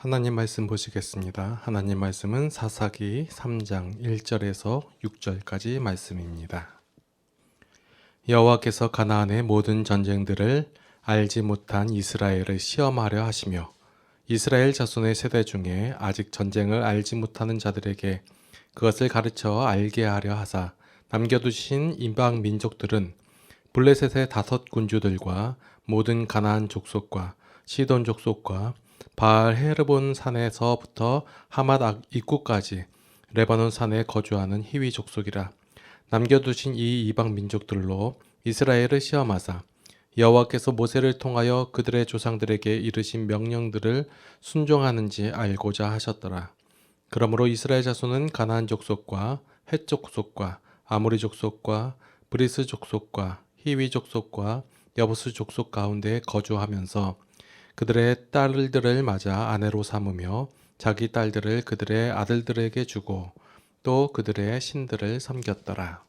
하나님 말씀 보시겠습니다. 하나님 말씀은 사사기 3장 1절에서 6절까지 말씀입니다. 여호와께서 가나안의 모든 전쟁들을 알지 못한 이스라엘을 시험하려 하시며 이스라엘 자손의 세대 중에 아직 전쟁을 알지 못하는 자들에게 그것을 가르쳐 알게 하려 하사 남겨두신 이방 민족들은 블레셋의 5 군주들과 모든 가나안 족속과 시돈 족속과 바알 헤르본 산에서부터 하맛 입구까지 레바논 산에 거주하는 히위 족속이라. 남겨두신 이 이방 민족들로 이스라엘을 시험하사 여호와께서 모세를 통하여 그들의 조상들에게 이르신 명령들을 순종하는지 알고자 하셨더라. 그러므로 이스라엘 자손은 가나안 족속과 헷 족속과 아모리 족속과 브리스 족속과 히위 족속과 여부스 족속 가운데 거주하면서 그들의 딸들을 맞아 아내로 삼으며 자기 딸들을 그들의 아들들에게 주고 또 그들의 신들을 섬겼더라.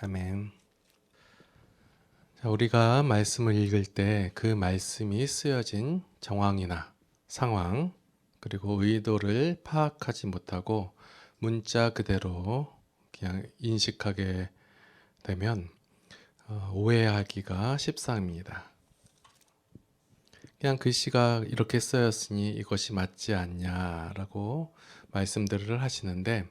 아멘. 자, 우리가 말씀을 읽을 때 그 말씀이 쓰여진 정황이나 상황 그리고 의도를 파악하지 못하고 문자 그대로 그냥 인식하게 되면 오해하기가 쉽습니다. 그냥 글씨가 이렇게 쓰였으니 이것이 맞지 않냐라고 말씀들을 하시는데,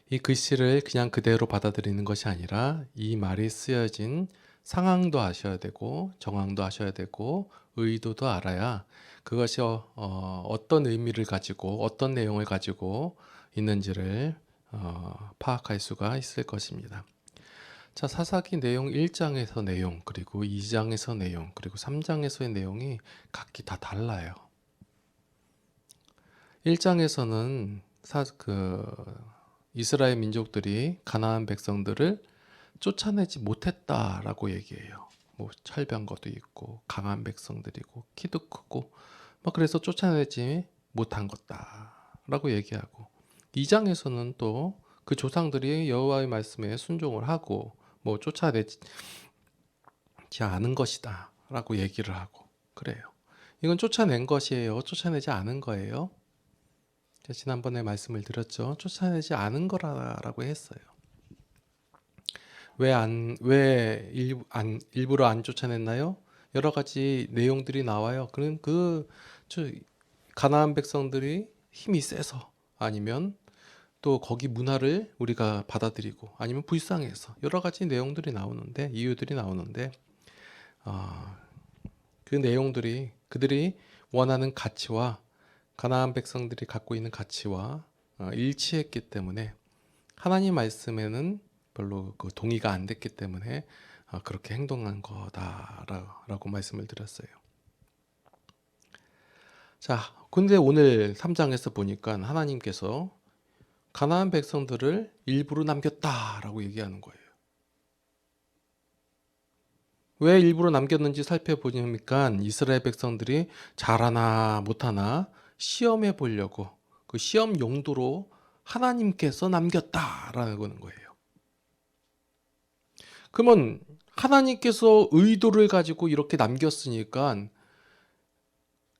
이 글씨를 그냥 그대로 받아들이는 것이 아니라 이 말이 쓰여진 상황도 아셔야 되고 정황도 아셔야 되고 의도도 알아야 그것이 어떤 의미를 가지고 어떤 내용을 가지고 있는지를 파악할 수가 있을 것입니다. 자, 사사기 내용 1장에서 내용, 그리고 2장에서 내용, 그리고 3장에서의 내용이 각기 다 달라요. 1장에서는 이스라엘 민족들이 가나안 백성들을 쫓아내지 못했다라고 얘기해요. 뭐 철병거도 있고 강한 백성들이고 키도 크고 그래서 쫓아내지 못한 것다라고 얘기하고, 2장에서는 또 그 조상들이 여호와의 말씀에 순종을 하고 쫓아내지 않은 것이다 라고 얘기를 하고 그래요. 이건 쫓아낸 것이에요? 쫓아내지 않은 거예요? 제가 지난번에 말씀을 드렸죠. 쫓아내지 않은 거라고 했어요. 왜 일부러 안 쫓아냈나요? 여러 가지 내용들이 나와요. 그럼 가나안 백성들이 힘이 세서, 아니면 또 거기 문화를 우리가 받아들이고, 아니면 불쌍해서, 여러 가지 내용들이 나오는데, 이유들이 나오는데, 그 내용들이 그들이 원하는 가치와 가나안 백성들이 갖고 있는 가치와 일치했기 때문에, 하나님 말씀에는 별로 동의가 안 됐기 때문에 그렇게 행동한 거다라고 말씀을 드렸어요. 자, 근데 오늘 3장에서 보니까 하나님께서 가나안 백성들을 일부러 남겼다라고 얘기하는 거예요. 왜 일부러 남겼는지 살펴보니까 이스라엘 백성들이 잘하나 못하나 시험해 보려고, 그 시험 용도로 하나님께서 남겼다라는 거예요. 그러면 하나님께서 의도를 가지고 이렇게 남겼으니까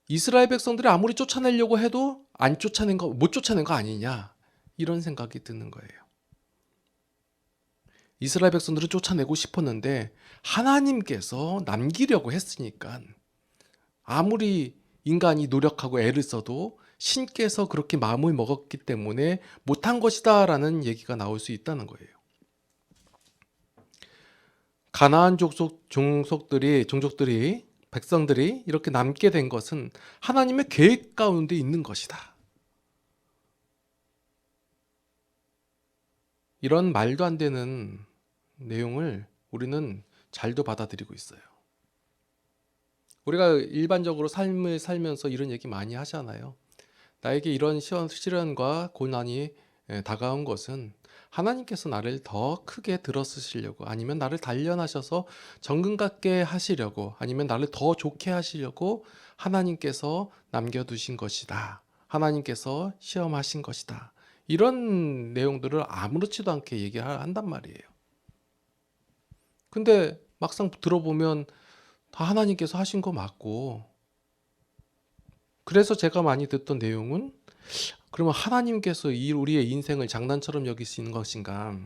이스라엘 백성들이 아무리 쫓아내려고 해도 못 쫓아낸 거 아니냐, 이런 생각이 드는 거예요. 이스라엘 백성들을 쫓아내고 싶었는데 하나님께서 남기려고 했으니까 아무리 인간이 노력하고 애를 써도 신께서 그렇게 마음을 먹었기 때문에 못한 것이다 라는 얘기가 나올 수 있다는 거예요. 가나안 종족들이 백성들이 이렇게 남게 된 것은 하나님의 계획 가운데 있는 것이다. 이런 말도 안 되는 내용을 우리는 잘도 받아들이고 있어요. 우리가 일반적으로 삶을 살면서 이런 얘기 많이 하잖아요. 나에게 이런 시련과 고난이 다가온 것은 하나님께서 나를 더 크게 들어쓰시려고, 아니면 나를 단련하셔서 정금 같게 하시려고, 아니면 나를 더 좋게 하시려고 하나님께서 남겨두신 것이다. 하나님께서 시험하신 것이다. 이런 내용들을 아무렇지도 않게 얘기한단 말이에요. 근데 막상 들어보면 다 하나님께서 하신 거 맞고, 그래서 제가 많이 듣던 내용은 그러면 하나님께서 우리의 인생을 장난처럼 여기시는 것인가?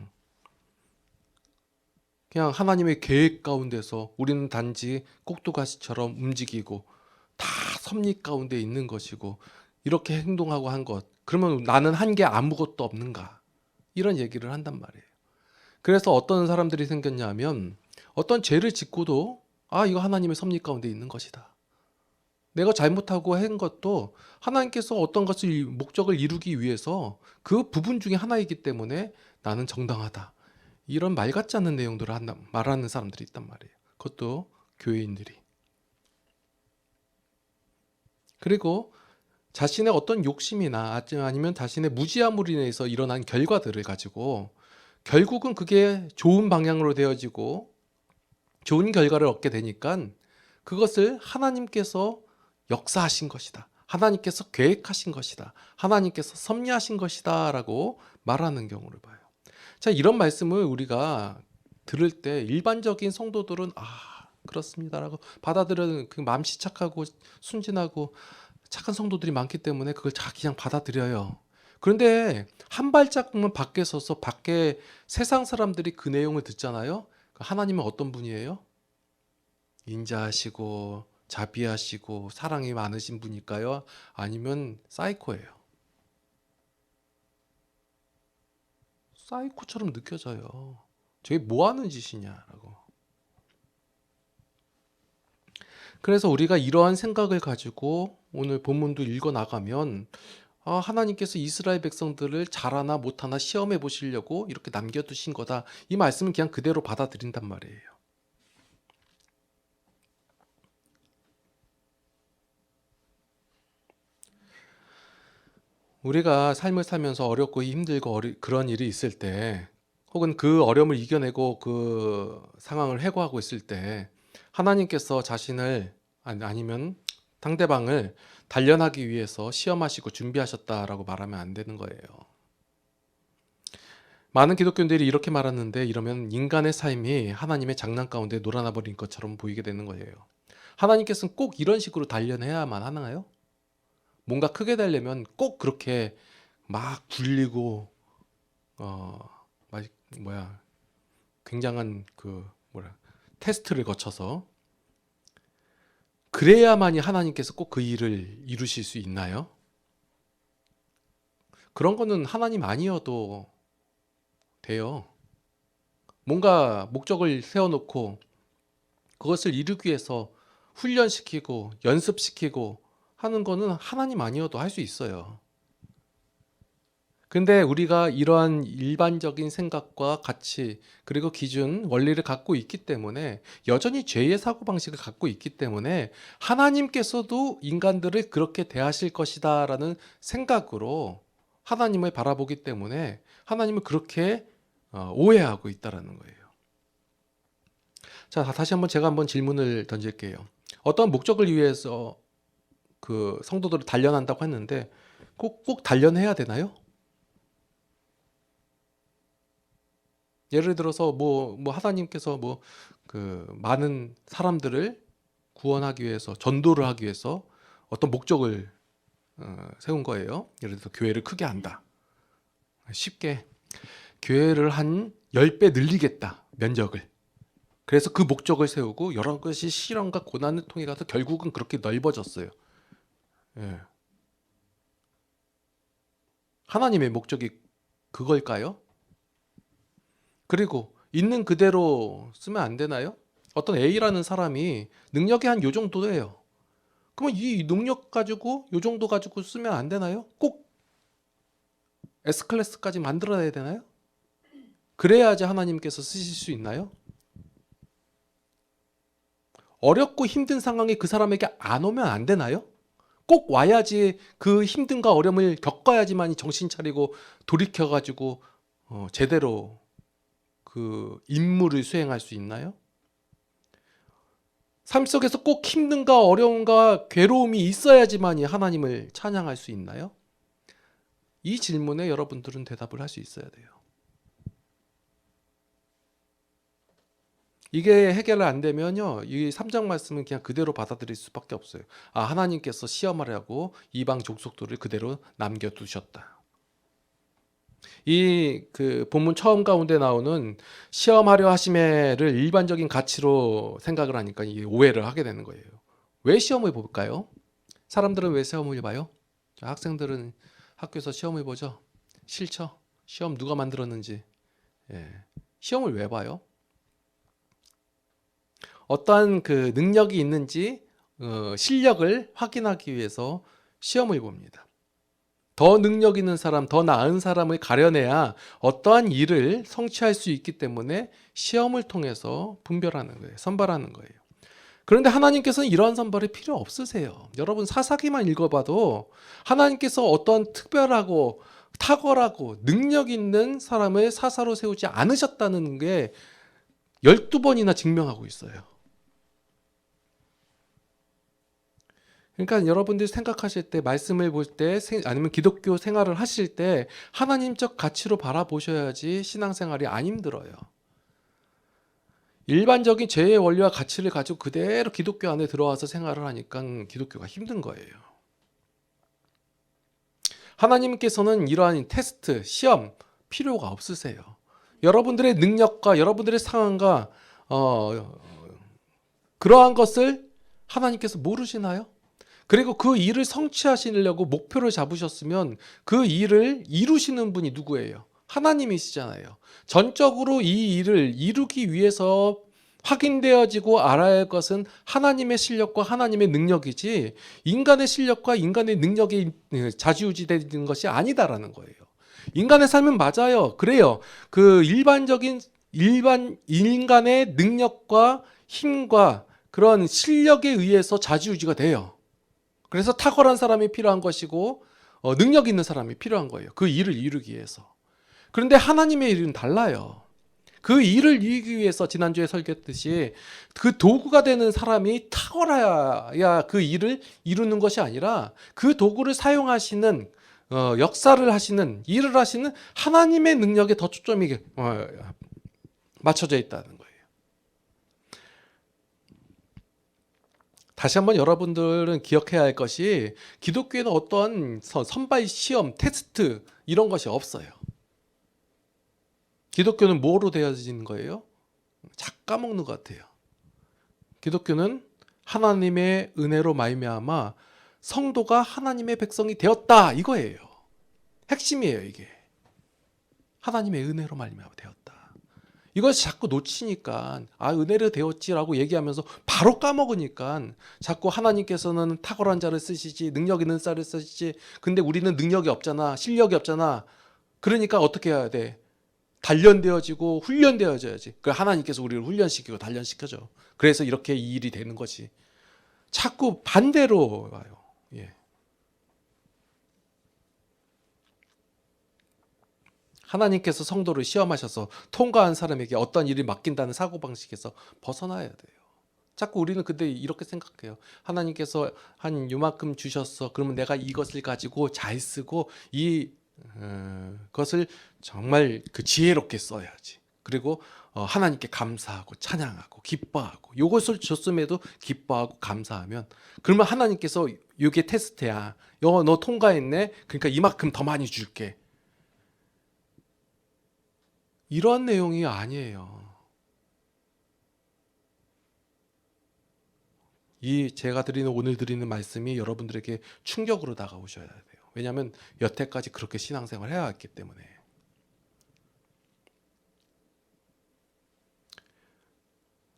그냥 하나님의 계획 가운데서 우리는 단지 꼭두가시처럼 움직이고 다 섭리 가운데 있는 것이고 이렇게 행동하고 한 것. 그러면 나는 한 게 아무것도 없는가? 이런 얘기를 한단 말이에요. 그래서 어떤 사람들이 생겼냐면 어떤 죄를 짓고도 이거 하나님의 섭리 가운데 있는 것이다. 내가 잘못하고 한 것도 하나님께서 어떤 것을 목적을 이루기 위해서 그 부분 중에 하나이기 때문에 나는 정당하다. 이런 말 같지 않은 내용들을 말하는 사람들이 있단 말이에요. 그것도 교회인들이. 그리고 자신의 어떤 욕심이나 아니면 자신의 무지함으로 인해서 일어난 결과들을 가지고 결국은 그게 좋은 방향으로 되어지고 좋은 결과를 얻게 되니까 그것을 하나님께서 역사하신 것이다. 하나님께서 계획하신 것이다. 하나님께서 섭리하신 것이다 라고 말하는 경우를 봐요. 자, 이런 말씀을 우리가 들을 때 일반적인 성도들은 그렇습니다 라고 받아들여는 그 마음씨 착하고 순진하고 착한 성도들이 많기 때문에 그걸 그냥 받아들여요. 그런데 한 발짝만 밖에 서서 밖에 세상 사람들이 그 내용을 듣잖아요. 하나님은 어떤 분이에요? 인자하시고 자비하시고 사랑이 많으신 분일까요? 아니면 사이코예요? 사이코처럼 느껴져요. 저게 뭐 하는 짓이냐라고. 그래서 우리가 이러한 생각을 가지고 오늘 본문도 읽어 나가면 하나님께서 이스라엘 백성들을 잘하나 못하나 시험해 보시려고 이렇게 남겨두신 거다. 이 말씀은 그냥 그대로 받아들인단 말이에요. 우리가 삶을 살면서 어렵고 힘들고 그런 일이 있을 때 혹은 그 어려움을 이겨내고 그 상황을 해고하고 있을 때 하나님께서 자신을 아니면 상대방을 단련하기 위해서 시험하시고 준비하셨다라고 말하면 안 되는 거예요. 많은 기독교인들이 이렇게 말하는데 이러면 인간의 삶이 하나님의 장난 가운데 놀아나 버린 것처럼 보이게 되는 거예요. 하나님께서는 꼭 이런 식으로 단련해야만 하나요? 뭔가 크게 되려면 꼭 그렇게 막 굴리고 막 굉장한 테스트를 거쳐서 그래야만이 하나님께서 꼭 그 일을 이루실 수 있나요? 그런 거는 하나님 아니어도 돼요. 뭔가 목적을 세워놓고 그것을 이루기 위해서 훈련시키고 연습시키고 하는 거는 하나님 아니어도 할 수 있어요. 근데 우리가 이러한 일반적인 생각과 가치 그리고 기준, 원리를 갖고 있기 때문에 여전히 죄의 사고방식을 갖고 있기 때문에 하나님께서도 인간들을 그렇게 대하실 것이다 라는 생각으로 하나님을 바라보기 때문에 하나님을 그렇게 오해하고 있다라는 거예요. 자, 다시 한번 제가 한번 질문을 던질게요. 어떤 목적을 위해서 그 성도들을 단련한다고 했는데 꼭 단련해야 되나요? 예를 들어서 하나님께서 그 많은 사람들을 구원하기 위해서 전도를 하기 위해서 어떤 목적을 세운 거예요. 예를 들어서 교회를 크게 한다. 쉽게 교회를 한 10배 늘리겠다. 면적을. 그래서 그 목적을 세우고 여러 가지 시련과 고난을 통해 가서 결국은 그렇게 넓어졌어요. 예. 하나님의 목적이 그걸까요? 그리고 있는 그대로 쓰면 안 되나요? 어떤 A라는 사람이 능력이 한 요 정도예요. 그러면 이 능력 가지고 요 정도 가지고 쓰면 안 되나요? 꼭 S클래스까지 만들어야 되나요? 그래야지 하나님께서 쓰실 수 있나요? 어렵고 힘든 상황이 그 사람에게 안 오면 안 되나요? 꼭 와야지 그 힘듦과 어려움을 겪어야지만 정신 차리고 돌이켜가지고 제대로 그 임무를 수행할 수 있나요? 삶 속에서 꼭 힘듦과 어려움과 괴로움이 있어야지만 하나님을 찬양할 수 있나요? 이 질문에 여러분들은 대답을 할 수 있어야 돼요. 이게 해결 안 되면요, 이 3장 말씀은 그냥 그대로 받아들일 수밖에 없어요. 아, 하나님께서 시험하려고 이방 족속들을 그대로 남겨두셨다. 이 그 본문 처음 가운데 나오는 시험하려 하심에를 일반적인 가치로 생각을 하니까 이 오해를 하게 되는 거예요. 왜 시험을 볼까요? 사람들은 왜 시험을 봐요? 학생들은 학교에서 시험을 보죠. 싫죠? 시험 누가 만들었는지. 예. 시험을 왜 봐요? 어떠한 그 능력이 있는지 실력을 확인하기 위해서 시험을 봅니다. 더 능력 있는 사람, 더 나은 사람을 가려내야 어떠한 일을 성취할 수 있기 때문에 시험을 통해서 분별하는 거예요. 선발하는 거예요. 그런데 하나님께서는 이러한 선발이 필요 없으세요. 여러분 사사기만 읽어봐도 하나님께서 어떠한 특별하고 탁월하고 능력 있는 사람을 사사로 세우지 않으셨다는 게 12번이나 증명하고 있어요. 그러니까 여러분들이 생각하실 때, 말씀을 볼 때, 아니면 기독교 생활을 하실 때 하나님적 가치로 바라보셔야지 신앙생활이 안 힘들어요. 일반적인 죄의 원리와 가치를 가지고 그대로 기독교 안에 들어와서 생활을 하니까 기독교가 힘든 거예요. 하나님께서는 이러한 테스트, 시험 필요가 없으세요. 여러분들의 능력과 여러분들의 상황과 그러한 것을 하나님께서 모르시나요? 그리고 그 일을 성취하시려고 목표를 잡으셨으면 그 일을 이루시는 분이 누구예요? 하나님이시잖아요. 전적으로 이 일을 이루기 위해서 확인되어지고 알아야 할 것은 하나님의 실력과 하나님의 능력이지 인간의 실력과 인간의 능력이 좌지우지되는 것이 아니다라는 거예요. 인간의 삶은 맞아요. 그래요. 그 일반 인간의 능력과 힘과 그런 실력에 의해서 좌지우지가 돼요. 그래서 탁월한 사람이 필요한 것이고 능력 있는 사람이 필요한 거예요. 그 일을 이루기 위해서. 그런데 하나님의 일은 달라요. 그 일을 이루기 위해서 지난주에 설교했듯이 그 도구가 되는 사람이 탁월해야 그 일을 이루는 것이 아니라 그 도구를 사용하시는 역사를 하시는 일을 하시는 하나님의 능력에 더 초점이 맞춰져 있다는 거예요. 다시 한번 여러분들은 기억해야 할 것이 기독교에는 어떠한 선발 시험, 테스트 이런 것이 없어요. 기독교는 뭐로 되어진 거예요? 착 까먹는 것 같아요. 기독교는 하나님의 은혜로 말미암아 성도가 하나님의 백성이 되었다 이거예요. 핵심이에요 이게. 하나님의 은혜로 말미암아 되었다. 이걸 자꾸 놓치니까 은혜로 되었지라고 얘기하면서 바로 까먹으니까 자꾸 하나님께서는 탁월한 자를 쓰시지 능력 있는 자를 쓰시지 근데 우리는 능력이 없잖아 실력이 없잖아 그러니까 어떻게 해야 돼? 단련되어지고 훈련되어져야지. 그 하나님께서 우리를 훈련시키고 단련시켜줘. 그래서 이렇게 이 일이 되는 거지. 자꾸 반대로 와요. 예. 하나님께서 성도를 시험하셔서 통과한 사람에게 어떤 일을 맡긴다는 사고방식에서 벗어나야 돼요. 자꾸 우리는 근데 이렇게 생각해요. 하나님께서 한 요만큼 주셨어. 그러면 내가 이것을 가지고 잘 쓰고 이 것을 정말 그 지혜롭게 써야지. 그리고 하나님께 감사하고 찬양하고 기뻐하고 이것을 줬음에도 기뻐하고 감사하면 그러면 하나님께서 이게 테스트야. 너 통과했네. 그러니까 이만큼 더 많이 줄게. 이런 내용이 아니에요. 제가 오늘 드리는 말씀이 여러분들에게 충격으로 다가오셔야 돼요. 왜냐하면 여태까지 그렇게 신앙생활을 해왔기 때문에.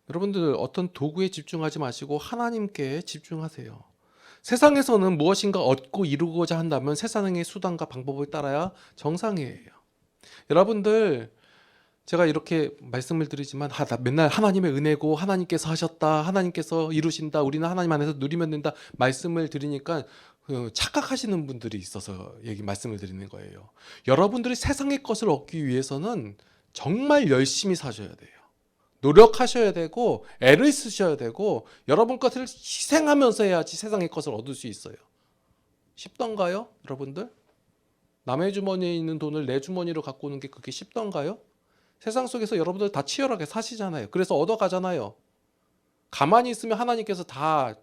여러분들 어떤 도구에 집중하지 마시고 하나님께 집중하세요. 세상에서는 무엇인가 얻고 이루고자 한다면 세상의 수단과 방법을 따라야 정상이에요. 여러분들 제가 이렇게 말씀을 드리지만 맨날 하나님의 은혜고 하나님께서 하셨다 하나님께서 이루신다 우리는 하나님 안에서 누리면 된다 말씀을 드리니까 착각하시는 분들이 있어서 말씀을 드리는 거예요. 여러분들이 세상의 것을 얻기 위해서는 정말 열심히 사셔야 돼요. 노력하셔야 되고 애를 쓰셔야 되고 여러분 것을 희생하면서 해야지 세상의 것을 얻을 수 있어요. 쉽던가요 여러분들? 남의 주머니에 있는 돈을 내 주머니로 갖고 오는 게 그게 쉽던가요? 세상 속에서 여러분들 다 치열하게 사시잖아요. 그래서 얻어가잖아요. 가만히 있으면 하나님께서 다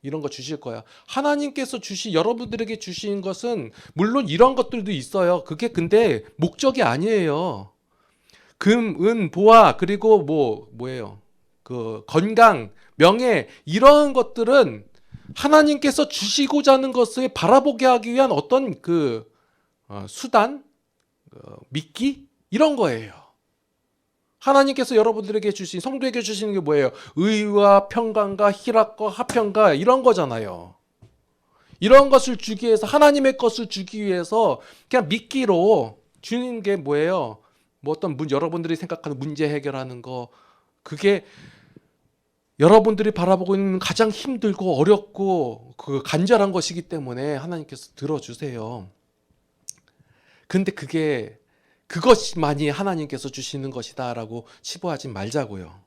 이런 거 주실 거야. 하나님께서 여러분들에게 주신 것은 물론 이런 것들도 있어요. 그게 근데 목적이 아니에요. 금, 은, 보화, 그리고 뭐예요? 그 건강, 명예, 이런 것들은 하나님께서 주시고자 하는 것을 바라보게 하기 위한 어떤 수단, 미끼 이런 거예요. 하나님께서 여러분들에게 성도에게 주시는 게 뭐예요? 의와 평강과 희락과 화평과 이런 거잖아요. 이런 것을 주기 위해서, 하나님의 것을 주기 위해서 그냥 미끼로 주는 게 뭐예요? 여러분들이 생각하는 문제 해결하는 거, 그게 여러분들이 바라보고 있는 가장 힘들고 어렵고 간절한 것이기 때문에 하나님께서 들어주세요. 근데 그것만이 하나님께서 주시는 것이다라고 치부하지 말자고요.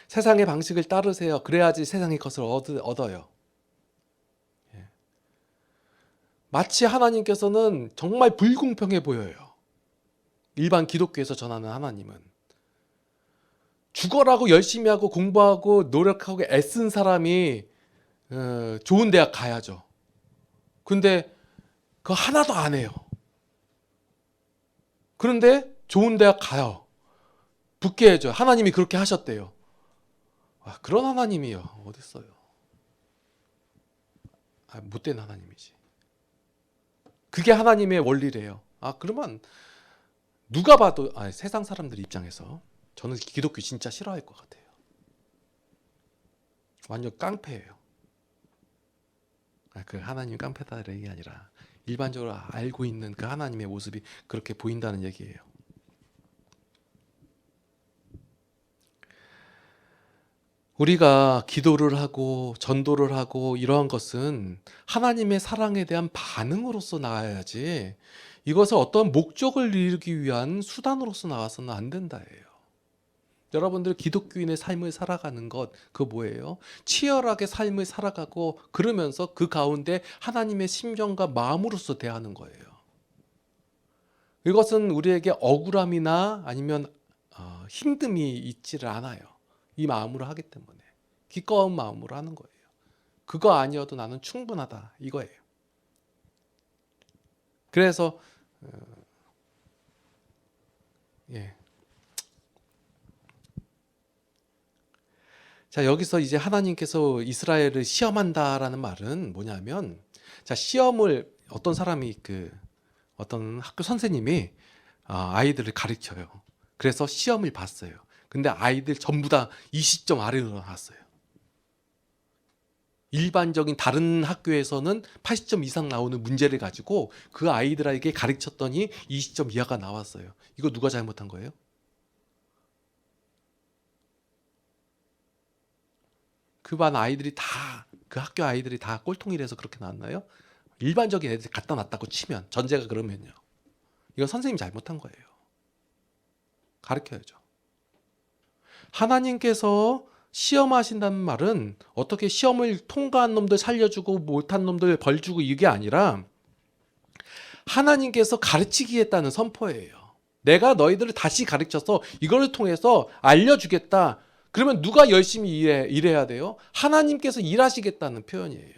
세상의 방식을 따르세요. 그래야지 세상의 것을 얻어요. 마치 하나님께서는 정말 불공평해 보여요. 일반 기독교에서 전하는 하나님은 죽어라고 열심히 하고 공부하고 노력하고 애쓴 사람이 좋은 대학 가야죠. 근데 그거 하나도 안 해요. 그런데 좋은 대학 가요. 붙게 해줘요. 하나님이 그렇게 하셨대요. 그런 하나님이요. 어딨어요. 못된 하나님이지. 그게 하나님의 원리래요. 그러면 누가 봐도 세상 사람들 입장에서 저는 기독교 진짜 싫어할 것 같아요. 완전 깡패예요. 그 하나님 깡패다라는 얘기 아니라 일반적으로 알고 있는 그 하나님의 모습이 그렇게 보인다는 얘기예요. 우리가 기도를 하고 전도를 하고 이러한 것은 하나님의 사랑에 대한 반응으로서 나와야지 이것을 어떤 목적을 이루기 위한 수단으로서 나와서는 안 된다예요. 여러분들 기독교인의 삶을 살아가는 것, 그거 뭐예요? 치열하게 삶을 살아가고 그러면서 그 가운데 하나님의 심정과 마음으로서 대하는 거예요. 이것은 우리에게 억울함이나 아니면 힘듦이 있지를 않아요. 이 마음으로 하기 때문에 기꺼운 마음으로 하는 거예요. 그거 아니어도 나는 충분하다 이거예요. 그래서 자, 여기서 이제 하나님께서 이스라엘을 시험한다라는 말은 뭐냐면, 자, 시험을 어떤 사람이 어떤 학교 선생님이 아이들을 가르쳐요. 그래서 시험을 봤어요. 근데 아이들 전부 다 20점 아래로 나왔어요. 일반적인 다른 학교에서는 80점 이상 나오는 문제를 가지고 그 아이들에게 가르쳤더니 20점 이하가 나왔어요. 이거 누가 잘못한 거예요? 그 학교 아이들이 다 꼴통이라서 그렇게 나왔나요? 일반적인 애들이 갖다 놨다고 치면, 전제가 그러면요. 이건 선생님이 잘못한 거예요. 가르쳐야죠. 하나님께서 시험하신다는 말은 어떻게 시험을 통과한 놈들 살려주고 못한 놈들 벌 주고 이게 아니라 하나님께서 가르치겠다는 선포예요. 내가 너희들을 다시 가르쳐서 이걸 통해서 알려주겠다. 그러면 누가 열심히 일해야 돼요? 하나님께서 일하시겠다는 표현이에요.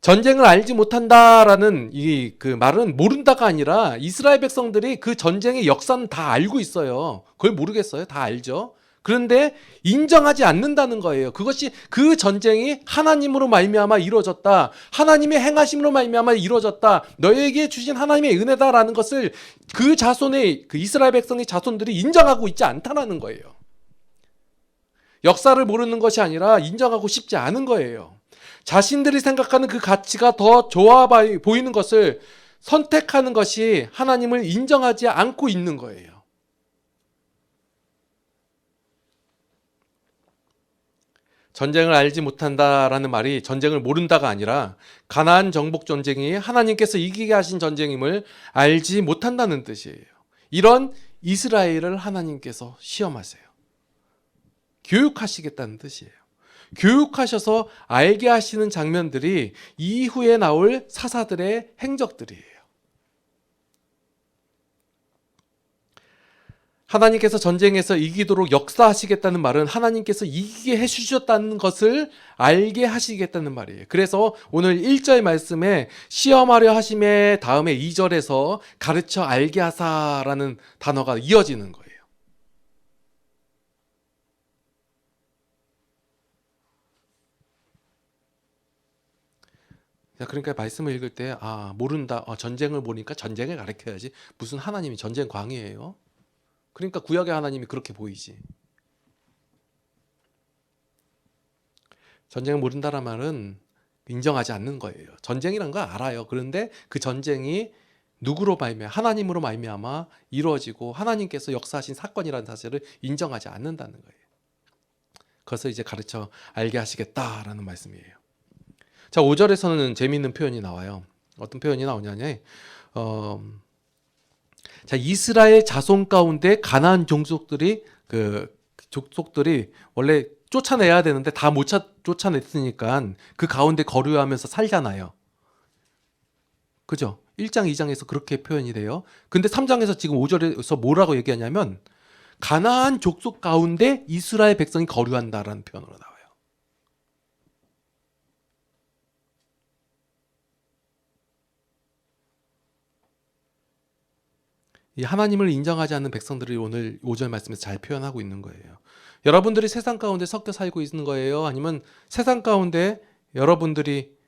전쟁을 알지 못한다라는 그 말은 모른다가 아니라 이스라엘 백성들이 그 전쟁의 역사는 다 알고 있어요. 그걸 모르겠어요? 다 알죠. 그런데 인정하지 않는다는 거예요. 그것이 그 전쟁이 하나님으로 말미암아 이루어졌다. 하나님의 행하심으로 말미암아 이루어졌다. 너에게 주신 하나님의 은혜다라는 것을 그 이스라엘 백성의 자손들이 인정하고 있지 않다라는 거예요. 역사를 모르는 것이 아니라 인정하고 싶지 않은 거예요. 자신들이 생각하는 그 가치가 더 좋아 보이는 것을 선택하는 것이 하나님을 인정하지 않고 있는 거예요. 전쟁을 알지 못한다라는 말이 전쟁을 모른다가 아니라 가나안 정복 전쟁이 하나님께서 이기게 하신 전쟁임을 알지 못한다는 뜻이에요. 이런 이스라엘을 하나님께서 시험하세요. 교육하시겠다는 뜻이에요. 교육하셔서 알게 하시는 장면들이 이후에 나올 사사들의 행적들이에요. 하나님께서 전쟁에서 이기도록 역사하시겠다는 말은 하나님께서 이기게 해주셨다는 것을 알게 하시겠다는 말이에요. 그래서 오늘 1절 말씀에 시험하려 하심의 다음에 2절에서 가르쳐 알게 하사라는 단어가 이어지는 거예요. 그러니까 말씀을 읽을 때 모른다. 전쟁을 모르니까 전쟁을 가르쳐야지. 무슨 하나님이 전쟁 광이에요? 그러니까 구약의 하나님이 그렇게 보이지. 전쟁을 모른다란 말은 인정하지 않는 거예요. 전쟁이란 거 알아요. 그런데 그 전쟁이 누구로 말미암아 하나님으로 말미암아 이루어지고 하나님께서 역사하신 사건이라는 사실을 인정하지 않는다는 거예요. 그것을 이제 가르쳐 알게 하시겠다라는 말씀이에요. 자, 5절에서는 재미있는 표현이 나와요. 어떤 표현이 나오냐면 자, 이스라엘 자손 가운데 가나안 족속들이 원래 쫓아내야 되는데 다 못 쫓아냈으니까 그 가운데 거류하면서 살잖아요. 그죠? 1장, 2장에서 그렇게 표현이 돼요. 근데 3장에서 지금 5절에서 뭐라고 얘기하냐면 가나안 족속 가운데 이스라엘 백성이 거류한다라는 표현으로 나와요. 이 하나님을 인정하지 않는 백성들이 오늘 5절 말씀에서 잘 표현하고 있는 거예요. 여러분들이 세상 가운데 섞여 살고 있는 거예요? 아니면 세상 가운데 여러분들이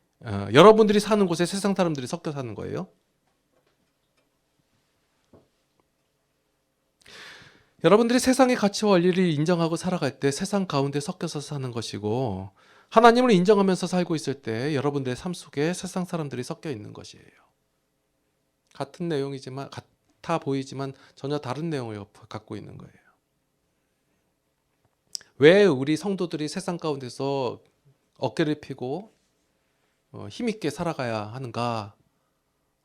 사는 곳에 세상 사람들이 섞여 사는 거예요? 여러분들이 세상의 가치와 원리를 인정하고 살아갈 때 세상 가운데 섞여서 사는 것이고, 하나님을 인정하면서 살고 있을 때 여러분들의 삶 속에 세상 사람들이 섞여 있는 것이에요. 같은 내용이지만 같아 보이지만 전혀 다른 내용을 갖고 있는 거예요. 왜 우리 성도들이 세상 가운데서 어깨를 펴고 힘있게 살아가야 하는가?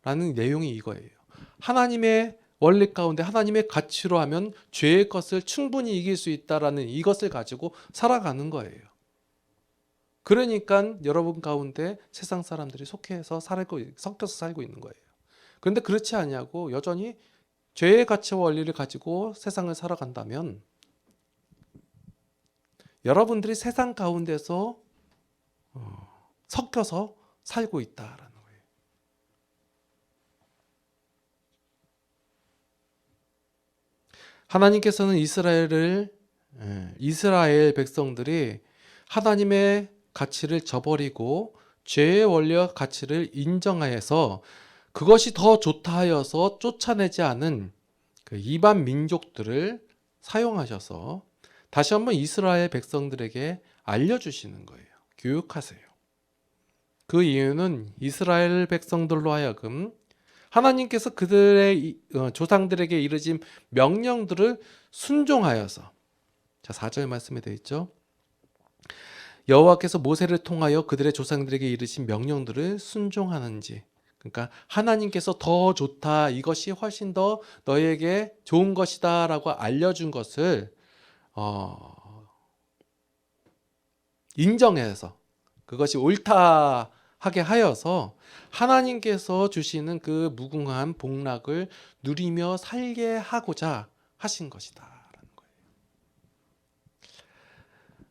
라는 내용이 이거예요. 하나님의 원리 가운데 하나님의 가치로 하면 죄의 것을 충분히 이길 수 있다라는 이것을 가지고 살아가는 거예요. 그러니까 여러분 가운데 세상 사람들이 섞여서 살고 있는 거예요. 그런데 그렇지 않냐고 여전히 죄의 가치와 원리를 가지고 세상을 살아간다면 여러분들이 세상 가운데서 섞여서 살고 있다라는 거예요. 하나님께서는 이스라엘 백성들이 하나님의 가치를 저버리고 죄의 원리와 가치를 인정하여서 그것이 더 좋다 하여서 쫓아내지 않은 그 이방 민족들을 사용하셔서 다시 한번 이스라엘 백성들에게 알려주시는 거예요. 교육하세요. 그 이유는 이스라엘 백성들로 하여금 하나님께서 그들의 조상들에게 이르신 명령들을 순종하여서, 자 4절 말씀에 되어 있죠. 여호와께서 모세를 통하여 그들의 조상들에게 이르신 명령들을 순종하는지, 그러니까 하나님께서 더 좋다, 이것이 훨씬 더 너에게 좋은 것이다 라고 알려준 것을 인정해서 그것이 옳다 하게 하여서 하나님께서 주시는 그 무궁한 복락을 누리며 살게 하고자 하신 것이다 라는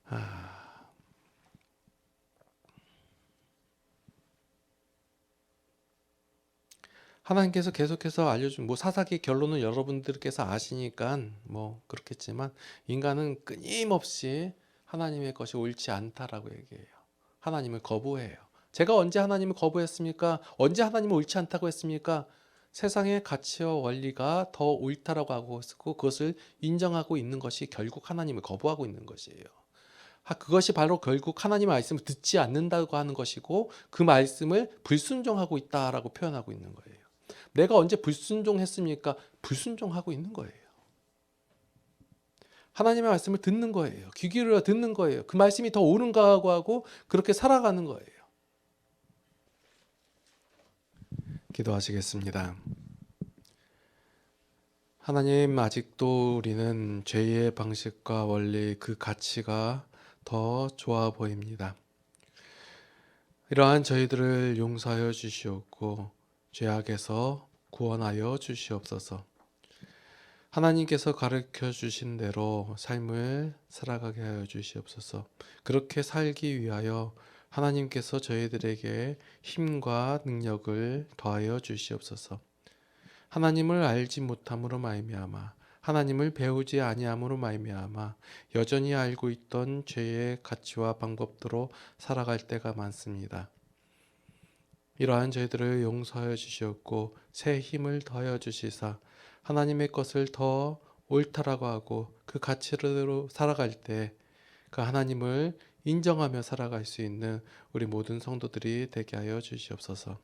거예요. 하나님께서 계속해서 알려준 사사기 결론은 여러분들께서 아시니까 그렇겠지만, 인간은 끊임없이 하나님의 것이 옳지 않다라고 얘기해요. 하나님을 거부해요. 제가 언제 하나님을 거부했습니까? 언제 하나님을 옳지 않다고 했습니까? 세상의 가치와 원리가 더 옳다라고 하고 있고 그것을 인정하고 있는 것이 결국 하나님을 거부하고 있는 것이에요. 그것이 바로 결국 하나님의 말씀을 듣지 않는다고 하는 것이고 그 말씀을 불순종하고 있다라고 표현하고 있는 거예요. 내가 언제 불순종했습니까? 불순종하고 있는 거예요. 하나님의 말씀을 듣는 거예요. 귀 기울여 듣는 거예요. 그 말씀이 더 옳은가 하고 그렇게 살아가는 거예요. 기도하시겠습니다. 하나님, 아직도 우리는 죄의 방식과 원리, 그 가치가 더 좋아 보입니다. 이러한 저희들을 용서하여 주시옵고 죄악에서 구원하여 주시옵소서. 하나님께서 가르쳐 주신 대로 삶을 살아가게 하여 주시옵소서. 그렇게 살기 위하여 하나님께서 저희들에게 힘과 능력을 더하여 주시옵소서. 하나님을 알지 못함으로 말미암아 하나님을 배우지 아니함으로 말미암아 여전히 알고 있던 죄의 가치와 방법대로 살아갈 때가 많습니다. 이러한 저희들을 용서하여 주시옵고 새 힘을 더하여 주시사 하나님의 것을 더 옳다라고 하고 그 가치로 살아갈 때 그 하나님을 인정하며 살아갈 수 있는 우리 모든 성도들이 되게 하여 주시옵소서.